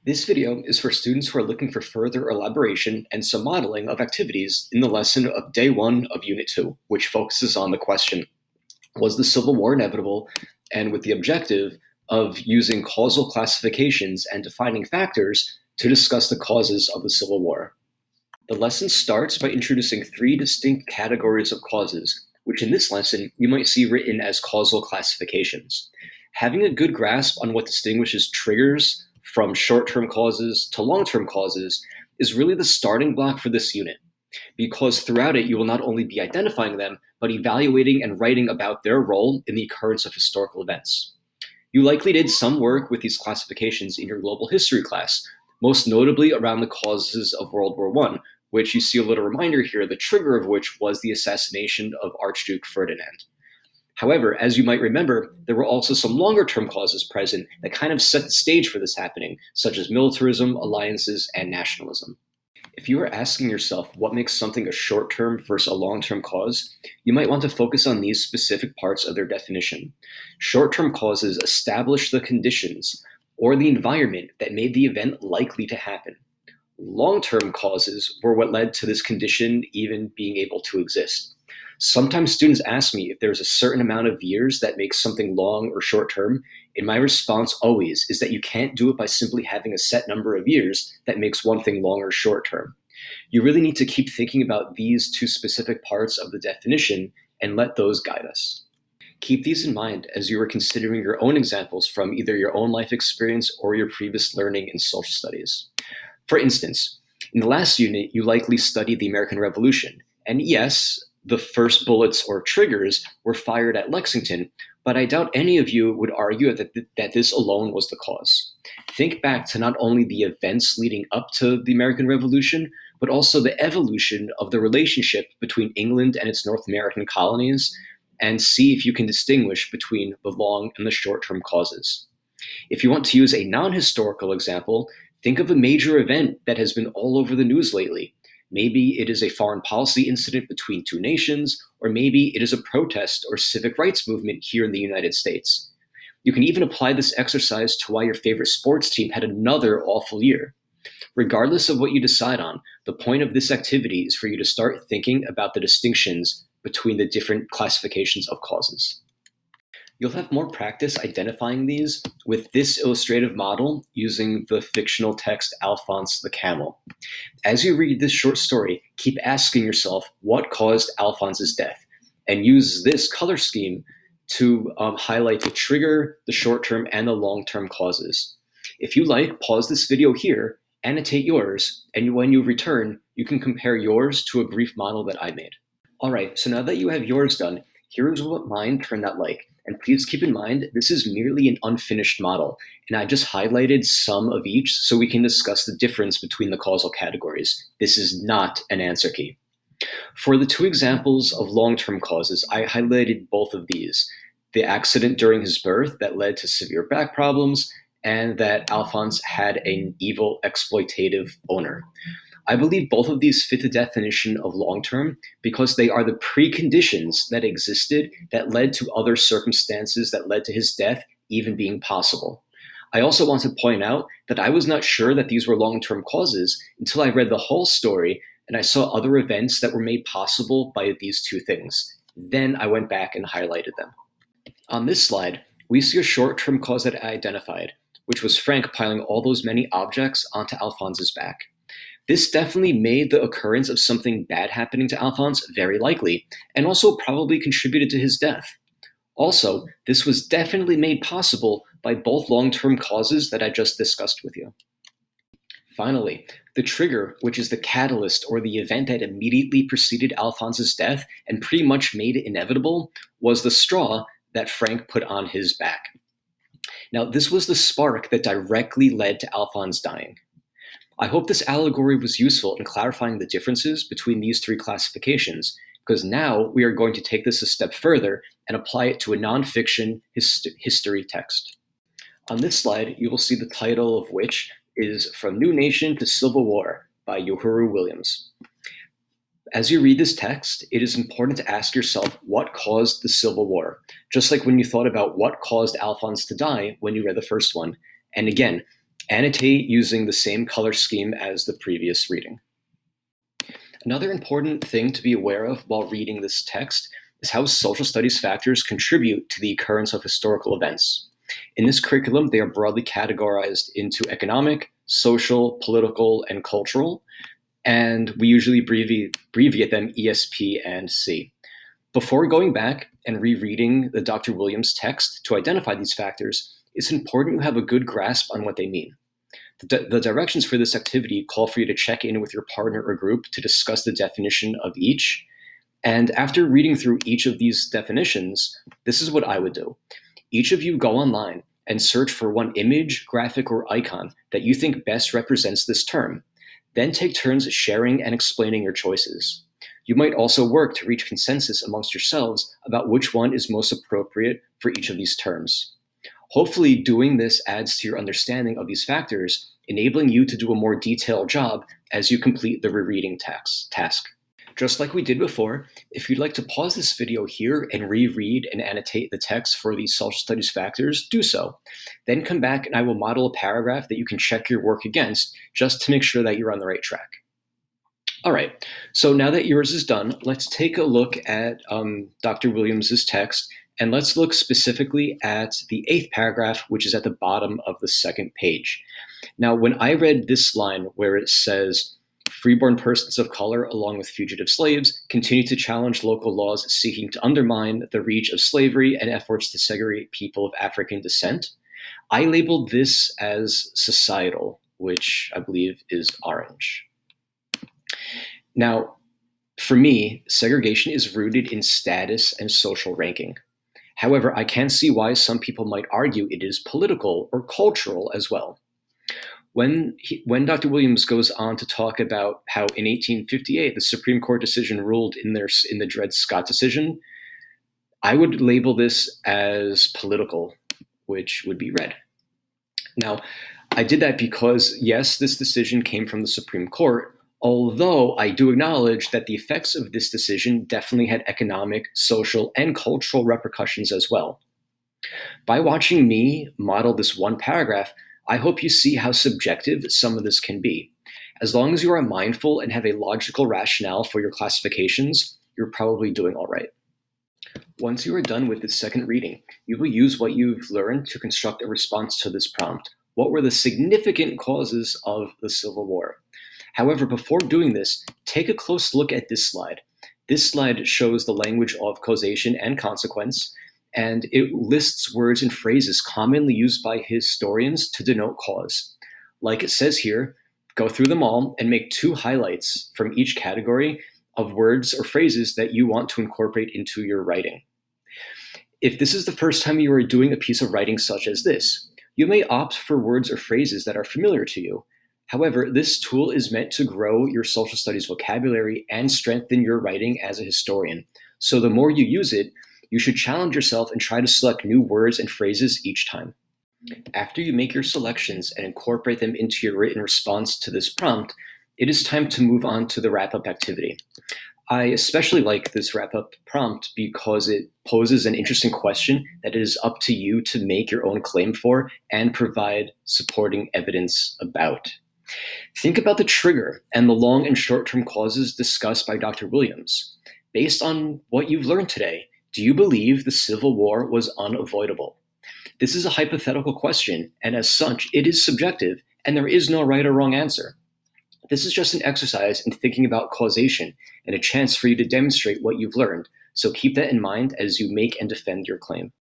This video is for students who are looking for further elaboration and some modeling of activities in the lesson of Day 1 of Unit 2, which focuses on the question, was the Civil War inevitable? And with the objective of using causal classifications and defining factors to discuss the causes of the Civil War. The lesson starts by introducing three distinct categories of causes, which in this lesson you might see written as causal classifications. Having a good grasp on what distinguishes triggers from short-term causes to long-term causes is really the starting block for this unit, because throughout it you will not only be identifying them, but evaluating and writing about their role in the occurrence of historical events. You likely did some work with these classifications in your global history class, most notably around the causes of World War I, which you see a little reminder here, the trigger of which was the assassination of Archduke Ferdinand. However, as you might remember, there were also some longer-term causes present that kind of set the stage for this happening, such as militarism, alliances, and nationalism. If you are asking yourself what makes something a short-term versus a long-term cause, you might want to focus on these specific parts of their definition. Short-term causes establish the conditions or the environment that made the event likely to happen. Long-term causes were what led to this condition even being able to exist. Sometimes students ask me if there's a certain amount of years that makes something long or short-term, and my response always is that you can't do it by simply having a set number of years that makes one thing long or short-term. You really need to keep thinking about these two specific parts of the definition and let those guide us. Keep these in mind as you are considering your own examples from either your own life experience or your previous learning in social studies. For instance, in the last unit, you likely studied the American Revolution, and yes, the first bullets or triggers were fired at Lexington, but I doubt any of you would argue that this alone was the cause. Think back to not only the events leading up to the American Revolution, but also the evolution of the relationship between England and its North American colonies, and see if you can distinguish between the long and the short-term causes. If you want to use a non-historical example, think of a major event that has been all over the news lately. Maybe it is a foreign policy incident between two nations, or maybe it is a protest or civic rights movement here in the United States. You can even apply this exercise to why your favorite sports team had another awful year. Regardless of what you decide on, the point of this activity is for you to start thinking about the distinctions between the different classifications of causes. You'll have more practice identifying these with this illustrative model using the fictional text Alphonse the Camel. As you read this short story, keep asking yourself what caused Alphonse's death, and use this color scheme to highlight the trigger, the short-term, and the long-term causes. If you like, pause this video here, annotate yours, and when you return, you can compare yours to a brief model that I made. All right, so now that you have yours done, here is what mine turned out like. And please keep in mind, this is merely an unfinished model, and I just highlighted some of each so we can discuss the difference between the causal categories. This is not an answer key. For the two examples of long-term causes, I highlighted both of these: the accident during his birth that led to severe back problems, and that Alphonse had an evil exploitative owner. I believe both of these fit the definition of long-term because they are the preconditions that existed that led to other circumstances that led to his death even being possible. I also want to point out that I was not sure that these were long-term causes until I read the whole story and I saw other events that were made possible by these two things. Then I went back and highlighted them. On this slide, we see a short-term cause that I identified, which was Frank piling all those many objects onto Alphonse's back. This definitely made the occurrence of something bad happening to Alphonse very likely, and also probably contributed to his death. Also, this was definitely made possible by both long-term causes that I just discussed with you. Finally, the trigger, which is the catalyst or the event that immediately preceded Alphonse's death and pretty much made it inevitable, was the straw that Frank put on his back. Now, this was the spark that directly led to Alphonse dying. I hope this allegory was useful in clarifying the differences between these three classifications, because now we are going to take this a step further and apply it to a nonfiction history text. On this slide, you will see the title of which is From New Nation to Civil War by Uhuru Williams. As you read this text, it is important to ask yourself what caused the Civil War, just like when you thought about what caused Alphonse to die when you read the first one. And again, Annotate using the same color scheme as the previous reading. Another important thing to be aware of while reading this text is how social studies factors contribute to the occurrence of historical events. In this curriculum, they are broadly categorized into economic, social, political, and cultural, and we usually abbreviate them ESP and C. Before going back and rereading the Dr. Williams text to identify these factors, it's important to have a good grasp on what they mean. The directions for this activity call for you to check in with your partner or group to discuss the definition of each. And after reading through each of these definitions, this is what I would do. Each of you go online and search for one image, graphic, or icon that you think best represents this term. Then take turns sharing and explaining your choices. You might also work to reach consensus amongst yourselves about which one is most appropriate for each of these terms. Hopefully, doing this adds to your understanding of these factors, enabling you to do a more detailed job as you complete the rereading task. Just like we did before, if you'd like to pause this video here and reread and annotate the text for these social studies factors, do so. Then come back and I will model a paragraph that you can check your work against just to make sure that you're on the right track. All right, so now that yours is done, let's take a look at Dr. Williams's text, and let's look specifically at the 8th paragraph, which is at the bottom of the 2nd page. Now, when I read this line where it says, freeborn persons of color, along with fugitive slaves, continue to challenge local laws seeking to undermine the reach of slavery and efforts to segregate people of African descent, I labeled this as societal, which I believe is orange. Now, for me, segregation is rooted in status and social ranking. However, I can see why some people might argue it is political or cultural as well. When Dr. Williams goes on to talk about how in 1858 the Supreme Court decision ruled in the Dred Scott decision, I would label this as political, which would be red. Now, I did that because, yes, this decision came from the Supreme Court, although I do acknowledge that the effects of this decision definitely had economic, social, and cultural repercussions as well. By watching me model this one paragraph, I hope you see how subjective some of this can be. As long as you are mindful and have a logical rationale for your classifications, you're probably doing all right. Once you are done with this 2nd reading, you will use what you've learned to construct a response to this prompt. What were the significant causes of the Civil War? However, before doing this, take a close look at this slide. This slide shows the language of causation and consequence, and it lists words and phrases commonly used by historians to denote cause. Like it says here, go through them all and make 2 highlights from each category of words or phrases that you want to incorporate into your writing. If this is the first time you are doing a piece of writing such as this, you may opt for words or phrases that are familiar to you. However, this tool is meant to grow your social studies vocabulary and strengthen your writing as a historian. So the more you use it, you should challenge yourself and try to select new words and phrases each time. After you make your selections and incorporate them into your written response to this prompt, it is time to move on to the wrap-up activity. I especially like this wrap-up prompt because it poses an interesting question that it is up to you to make your own claim for and provide supporting evidence about. Think about the trigger and the long and short-term causes discussed by Dr. Williams. Based on what you've learned today, do you believe the Civil War was unavoidable? This is a hypothetical question, and as such, it is subjective, and there is no right or wrong answer. This is just an exercise in thinking about causation and a chance for you to demonstrate what you've learned, so keep that in mind as you make and defend your claim.